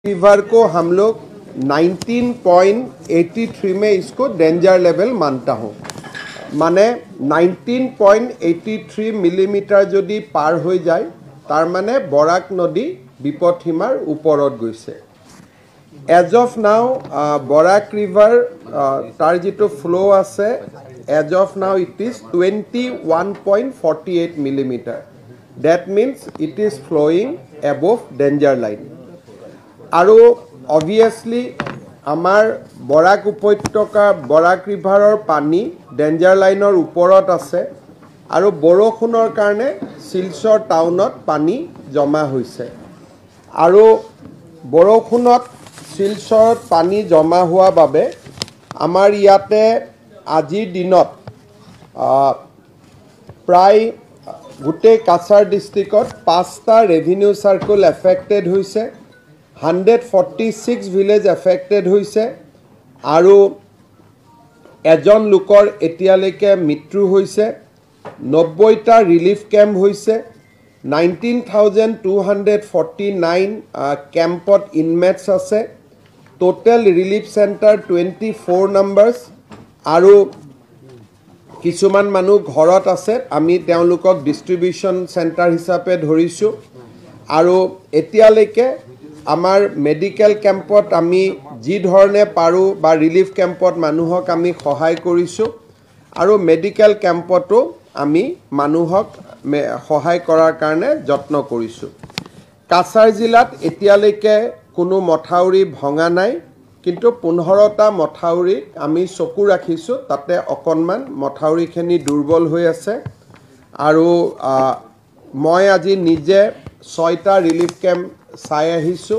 River को हम लोग 19.83 में इसको डेंजर लेवल मानता हूँ माने 19.83 मिलीमीटर जदि पार हो जाए तार माने बराक नदी विपदसीमार ऊपरत गइছে as of now Barak river तार जितो फ्लो আছে as of now it is 21.48 millimetre that means it is flowing above danger line আৰু obviously আমাৰ বৰাক উপত্যকা বৰাক ৰিভাৰৰ পানী ডেঞ্জাৰ লাইনৰ ওপৰত আছে আৰু বৰষুণৰ কাৰণে শিলচৰ টাউনত পানী জমা হৈছে আৰু বৰষুণত শিলচৰত পানী জমা হোৱা বাবে আমাৰ ইয়াতে আজিৰ দিনত প্ৰায় গোটেই কাছাৰ ডিস্ট্ৰিক্টত 5টা ৰেভিনিউ সাৰ্কেল এফেক্টেড হৈছে 146 ভিলেজ এফেক্টেড হৈছে আৰু এজন লোকৰ এতিয়ালৈকে মৃত্যু হৈছে 90টা ৰিলিফ কেম্প হৈছে 19,249 কেম্পত ইনমেটস আছে টোটাল ৰিলিফ সেন্টাৰ 24 নাম্বাৰস আৰু কিছুমান মানুহ ঘৰত আছে আমি তেওঁলোকক ডিস্ট্ৰিবিউশন সেন্টাৰ হিচাপে ধৰিছো আৰু এতিয়ালৈকে আমাৰ মেডিকেল কেম্পত আমি যি ধৰণে পাৰো বা ৰিলিফ কেম্পত মানুহক আমি সহায় কৰিছো আৰু মেডিকেল কেম্পতো আমি মানুহক সহায় কৰাৰ কাৰণে যত্ন কৰিছো কাছাৰ জিলাত এতিয়ালৈকে কোনো মথাউৰি ভঙা নাই কিন্তু 15টা মথাউৰি আমি চকু ৰাখিছো তাতে অকনমান মথাউৰিখিনি দুৰ্বল হৈ আছে আৰু মই আজি নিজে 6টা ৰিলিফ কেম্প চাই আহিছো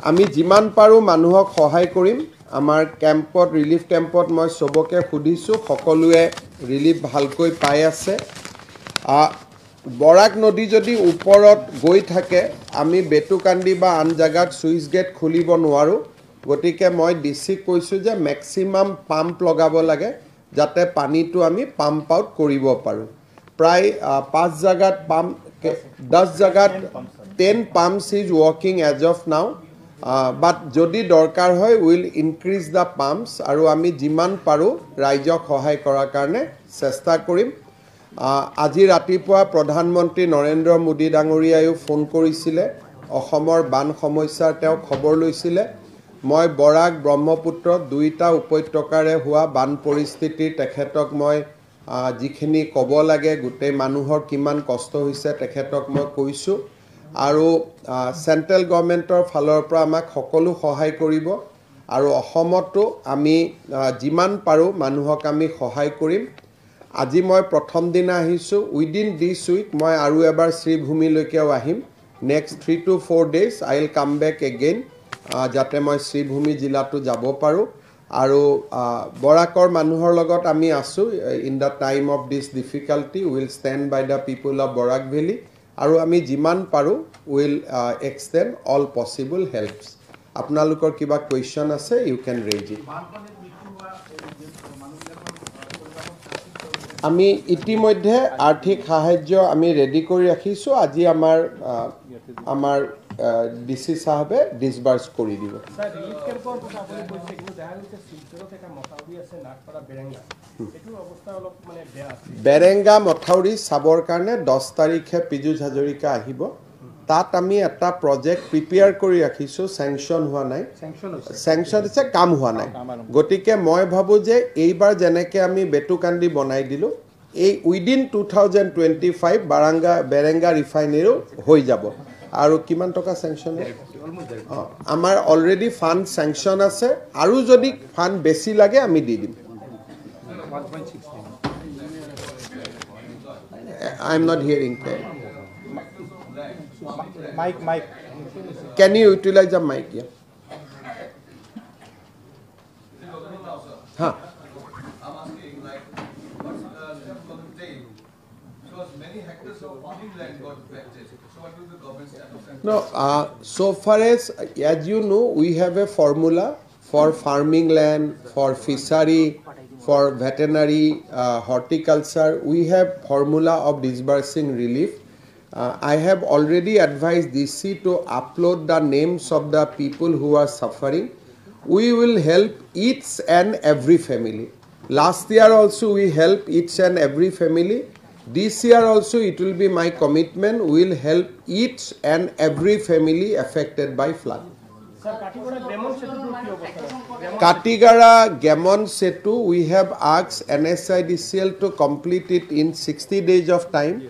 আমি যিমান পাৰো মানুহক সহায় কৰিম আমাৰ কেম্পত ৰিলিফ কেম্পত মই সবকে খুদিছো সকলোৱে ৰিলিফ ভালকৈ পাই আছে বৰাক নদী যদি ওপৰত গৈ থাকে আমি বেটুকান্দি বা আন জাগাত সুইচ গেট খুলিব নোৱাৰো গতিকে মই ডিসি কৈছো যে ম্যাক্সিমাম পাম্প লগাব লাগে যাতে পানীটো আমি পাম্প আউট কৰিব পাৰো প্ৰায় 5 জাগাত পাম্প 10 জাগাত 10 pumps is working as of now but যদি দৰকাৰ হয় will increase the pumps আৰু আমি যিমান পাৰো ৰাইজক সহায় কৰাৰ কাৰণে চেষ্টা কৰিম আজি ৰাতিপুৱা প্ৰধানমন্ত্ৰী নৰেন্দ্ৰ মোদী ডাঙৰীয়ায়ো ফোন কৰিছিলে অসমৰ বান সমস্যাৰ তেওঁ খবৰ লৈছিলে মই বৰাক ব্ৰহ্মপুত্ৰ দুইটা উপত্যকাৰে হোৱা বান পৰিস্থিতিৰ তেখেতক মই যিখিনি ক'ব লাগে গোটেই মানুহৰ কিমান কষ্ট হৈছে তেখেতক মই কৈছো আৰু সেন্ট্ৰেল গভৰ্নমেন্টৰ ফালৰ পৰা আমাক সকলো সহায় কৰিব আৰু অসমতো আমি যিমান পাৰো মানুহক আমি সহায় কৰিম আজি মই প্ৰথম দিন আহিছো উইদিন দিস উইক মই আৰু এবাৰ শ্ৰীভূমিলৈকেও আহিম next 3 to 4 days I will come back again যাতে মই শ্ৰীভূমি জিলাটো যাব পাৰো আৰু বৰাকৰ মানুহৰ লগত আমি আছো in the time of this difficulty will stand by the people of Barak valley আৰু আমি যিমান পাৰো will extend all possible helps আপোনালোকৰ কিবা কোৱেশ্চন আছে ইউ ক্যান ৰেজ ইট আমি ইতিমধ্যে আৰ্থিক সাহায্য আমি ৰেডি কৰি ৰাখিছো আজি আমাৰ ডিসি সাহেবে ডিসবাৰ্স কৰি দিব স্যাৰ ৰিলিফ ক্যাম্পৰ কথা আপুনি কৈছে কিন্তু দেখা গৈছে শিলচৰত এটা মথাউৰি আছে নাগপাৰা বেৰেঙ্গা এটোৰ অৱস্থা অলপ মানে বেয়া আছে বেৰেঙ্গা মথাউৰি সাবৰ কাৰণে 10 তাৰিখে পিজুজ হাজৰিকা আহিব তাত আমি এটা প্ৰজেক্ট প্ৰিপেয়াৰ কৰি ৰাখিছো স্যাংশন হোৱা নাই স্যাংশন হৈছে কাম হোৱা নাই গতিকে মই ভাবো যে এইবাৰ জেনেকে আমি বেটুকান্দি বনাই দিলো এই উইদিন 2025 বেৰেঙ্গা ৰিফাইনাৰী হৈ যাব আৰু কিমান টকা স্যাংশন আমাৰ অলৰেডি ফান্ড স্যাংশন আছে আৰু যদি ফান্ড বেছি লাগে আমি দি দিম 1.6 I am not hearing mic can you utilize the mic yeah huh I'm asking like what's the contain so many hectares of farming land got affected so what will the government stand up no so far as you know we have a formula for farming land for fishery for veterinary horticulture we have formula of disbursing relief I have already advised DC to upload the names of the people who are suffering. We will help each and every family. Last year also we helped each and every family. This year also it will be my commitment. We will help each and every family affected by flood. Sir Katigara গ্রামন সেতুটোৰ কি অৱস্থা? Katigara Gamon Setu, we have asked NSIDCL to complete it in 60 days of time.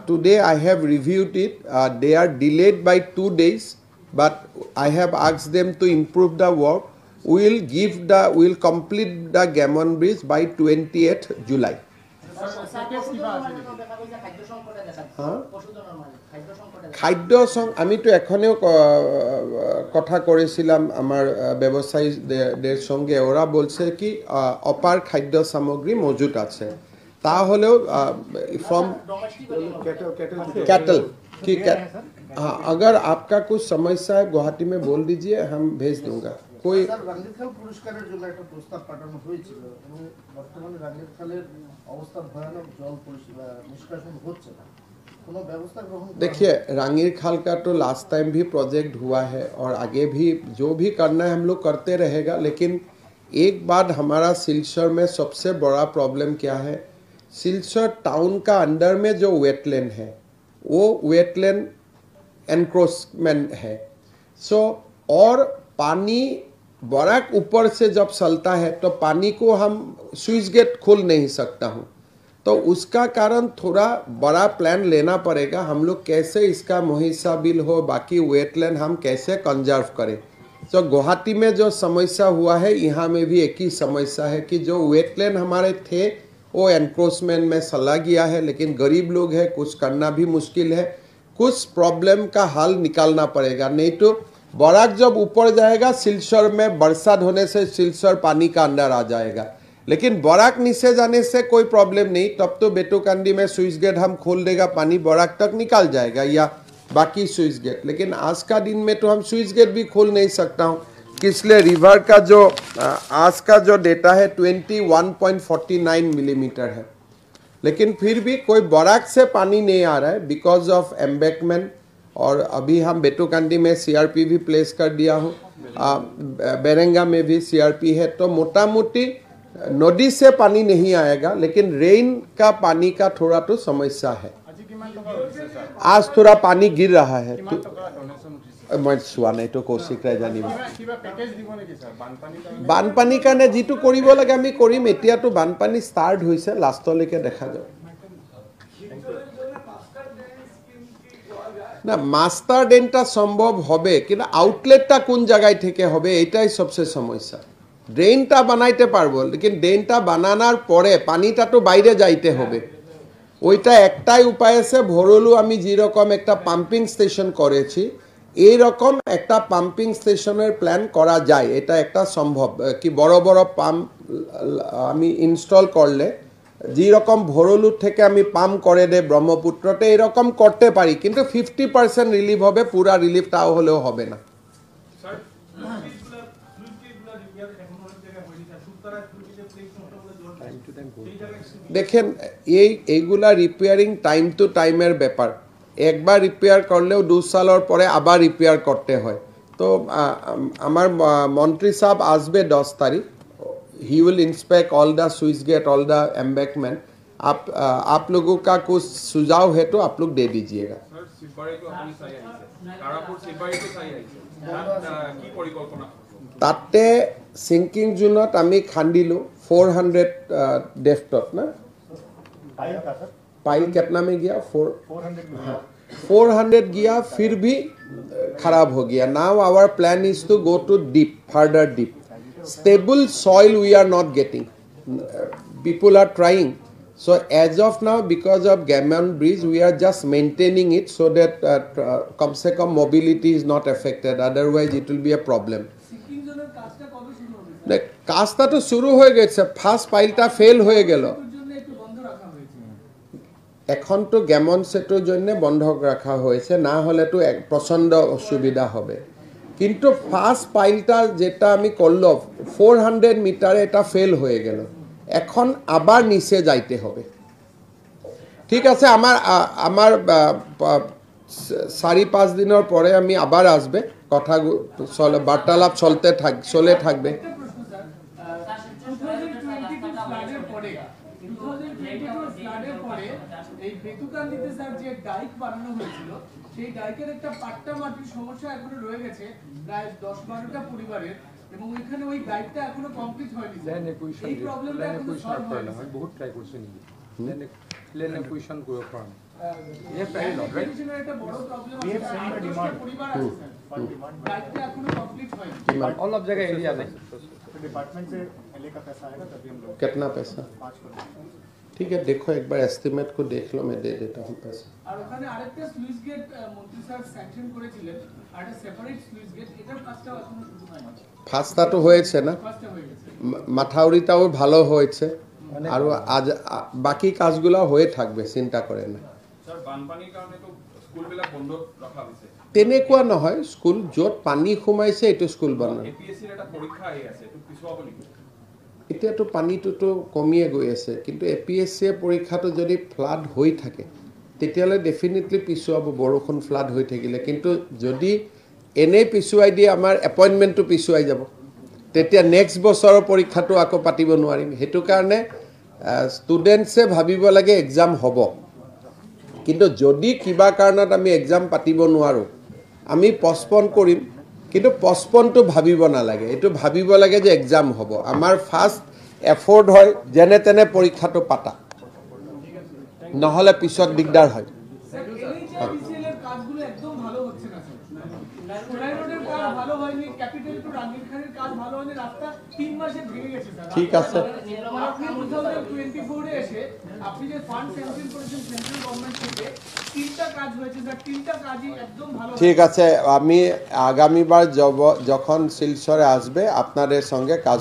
Today I have reviewed it. They are delayed by 2 days, but I have asked them to improve the work. We will complete the Gamon Bridge by 28th July. খাদ্য আমি তো এখনেও কথা করেছিলাম আমার ব্যবসায়ীদের সঙ্গে ওরা বলছে কি অপার খাদ্য সামগ্রী মজুদ আছে তাহলেও फ्रॉम कैटल की हाँ अगर आपका कुछ समस्या है गुवाहाटी में बोल दीजिए हम भेज दूंगा कोई রাঙ্গিরখাল পুরস্কারের জন্য একটা প্রস্তাব পাঠানো হয়েছিল এবং বর্তমানে রাঙ্গিরখালের অবস্থা ভয়ানক জল নিষ্কাশন হচ্ছে না কোনো ব্যবস্থা গ্রহণ देखिए रांगीर खाल का तो लास्ट टाइम भी प्रोजेक्ट हुआ है और आगे भी जो भी करना है हम लोग करते रहेगा लेकिन एक बात हमारा सिलचर में सबसे बड़ा प्रॉब्लम क्या है सिलचर टाउन का अंदर में जो वेटलैंड है वो वेटलैंड एनक्रोचमेंट है सो और पानी बराक ऊपर से जब चलता है तो पानी को हम स्विच गेट खोल नहीं सकता हूँ तो उसका कारण थोड़ा बड़ा प्लान लेना पड़ेगा हम लोग कैसे इसका मुहिसा बिल हो बाकी वेटलैंड हम कैसे कंजर्व करें तो गुवाहाटी में जो समस्या हुआ है यहाँ में भी एक ही समस्या है कि जो वेटलैंड हमारे थे वो एनक्रोचमेंट में चला गया है लेकिन गरीब लोग हैं कुछ करना भी मुश्किल है कुछ प्रॉब्लम का हल निकालना पड़ेगा नहीं तो बराक जब ऊपर जाएगा सिलचर में बरसात होने से सिलचर पानी का अंदर आ जाएगा लेकिन बराक नीचे जाने से कोई प्रॉब्लम नहीं तब तो बेटोकांडी में स्विच गेट हम खोल देगा पानी बराक तक निकाल जाएगा या बाकी स्विच गेट लेकिन आज का दिन में तो हम स्विच गेट भी खोल नहीं सकता हूँ इसलिए रिवर का जो आज का जो डेटा है 21.49 मिलीमीटर है लेकिन फिर भी कोई बराक से पानी नहीं आ रहा है बिकॉज ऑफ एम्बैंकमेंट और अभी हम बेटोकांडी में सीआरपी भी प्लेस कर दिया हूँ बेरेंगा में भी सीआरपी है तो मोटा मोटी नदी से पानी नहीं आएगा लेकिन रेन का पानी का थोड़ा तो समस्या है आज थोड़ा पानी गिर रहा है मैं चुआ नहीं तो कौशिक राय जानिब बानपानी কাৰণে যেটো কৰিব লাগে আমি কৰিম এতিয়াতো বানপানী স্টার্ট হৈছে লাষ্টলৈকে দেখা যাব না মাস্টার ড্রেনটা সম্ভব হবে কিন্তু আউটলেটটা কোন জায়গায় থেকে হবে এটাই সবচেয়ে সমস্যা ড্রেনটা বানাইতে পারবো लेकिन ড্রেনটা বানানোর পরে পানিটা তো বাইরে যাইতে হবে ওইটা একটাই উপায় আছে ভরলু আমি যে রকম একটা পাম্পিং স্টেশন করেছি এই রকম একটা পাম্পিং স্টেশনের প্ল্যান করা যায় এটা একটা সম্ভব কি বড় বড় পাম্প আমি ইনস্টল করলে যে রকম ভরলু থেকে আমি পাম্প করে দে ব্রহ্মপুত্রতে এই রকম করতে পারি কিন্তু 50% রিলিফ হবে পুরা রিলিফ তাও হলেও হবে না देखें এইগুলা রিপেয়ারিং টাইম টু টাইমের ব্যাপার একবার রিপেয়ার করলেও 2 সালের পরে আবার রিপেয়ার করতে হয় तो আমার মন্ত্রী সাহেব আসবে 10 তারিখ he will inspect all the switch get all the embankment आप लोगों का कुछ सुझाव है तो आप लोग दे दीजिएगा ताते सिंकिंग जोनत आमी खांडिलो 400 डेफ्टत ना पाइल कितना में गया 400 गया फिर भी खराब हो गया now our plan is to go to deep further deep stable soil we are not getting people are trying so as of now because of Gamon bridge we are just maintaining it so that kam se kam mobility is not affected otherwise it will be a problem কাজটা তো শুরু হয়ে গেছে first পাইলটা fail হয়ে গেল এখন তো Gammon সেতুর জন্য বন্ধ রাখা হয়েছে না হলে তো প্রচন্ড অসুবিধা হবে কিন্তু ফার্স্ট পাইলটা যেটা আমি করলো 400 মিটারে এটা ফেল হয়ে গেল এখন আবার নিচে যাইতে হবে ঠিক আছে আমার 4-5 দিনের পরে আমি আবার আসবে কথা চলে বার্তালাপ চলে থাকবে একটা প্রশ্ন স্যার 2022 ফ্লাডের পরে 2022 ফ্লাডের পরে এই বেতুকান্দিতে স্যার যে ডাইক বানানো হয়েছিল সেই ডাইকের একটা পাট্টা মাটির সমস্যা এখনো রয়ে গেছে প্রায় 10-12টা পরিবারের এবং ওইখানে ওই ডাইকটা এখনো কমপ্লিট হয়নি এই প্রবলেমটা এখনো সলভ হয়নি বহুত ট্রাই করছি নিজে লেন একুয়েশন করে পাম এডুকেশনের একটা বড় প্রবলেম আছে 10টা পরিবার আছে স্যার ডাইকটা এখনো কমপ্লিট হয়নি অল অফ জায়গায় এরিয়া নাই डिपार्टमेंट से पहले का पैसा आएगा तभी हम लोग कितना पैसा 5 करोड़ ठीक है देखो एक बार एस्टिमेट को देख लो मैं दे देता हूँ पैसा আর ওখানে আরেকটা স্লুইস গেট মন্ত্রী স্যার স্যাংশন করেছিলেন আর একটা সেপারেট স্লুইস গেট এটার কাজটা এখনো শুরু হয়নি ফার্স্টটা তো হয়েছে না ফার্স্টে হয়ে গেছে মাথাউরিটাও ভালো হয়েছে আর আজ বাকি কাজগুলো হয়ে থাকবে চিন্তা করে না স্যার বানপানীৰ কাৰণে তো স্কুলবিলাক বন্ধ ৰখা হৈছে তেনেকুৱা নহয় স্কুল য'ত পানী সোমাইছে এইটো স্কুল বনাব এপিএসসিৰ এটা পৰীক্ষা আহি আছে এইটো পিছুৱাব নেকি এতিয়াতো পানীটোতো কমিয়ে গৈ আছে কিন্তু এপিএসচিয়ে পৰীক্ষাটো যদি ফ্লাড হৈ থাকে তেতিয়াহ'লে ডেফিনেটলি পিছুৱাব বৰষুণ ফ্লাড হৈ থাকিলে কিন্তু যদি এনেই পিছুৱাই দিয়ে আমাৰ এপইণ্টমেণ্টটো পিছুৱাই যাব তেতিয়া নেক্সট বছৰৰ পৰীক্ষাটো আকৌ পাতিব নোৱাৰিম সেইটো কাৰণে ষ্টুডেণ্টছে ভাবিব লাগে এক্সাম হ'ব কিন্তু যদি কিবা কাৰণত আমি এক্সাম পাতিব নোৱাৰোঁ আমি পষ্টপন কৰিম কিন্তু পষ্টপনটো ভাবিব নালাগে এইটো ভাবিব লাগে যে এক্সাম হ'ব আমাৰ ফাৰ্ষ্ট এফৰ্ড হয় যেনে তেনে পৰীক্ষাটো পাতা নহ'লে পিছত দিগদাৰ হয় স্যার এনএইচআইডিসিএল এর কাজগুলো একদম ভালো হচ্ছে না স্যার সোলাই রোডের কাজ ভালো হয়নি ক্যাপিটাল টু রাঙ্গির খানের কাজ ভালো হয়নি রাস্তা 3 মাসে ভেঙে গেছে স্যার ঠিক আছে আপনি 2024 এ এসে আপনি যে ফান্ড স্যাংশন করেছেন সেন্ট্রাল গভর্নমেন্ট থেকে 3টা কাজ হয়েছে স্যার 3টা কাজই একদম ভালো ঠিক আছে আমি আগামীবার যখন শিলচরে আসবে আপনাদের সঙ্গে কাজ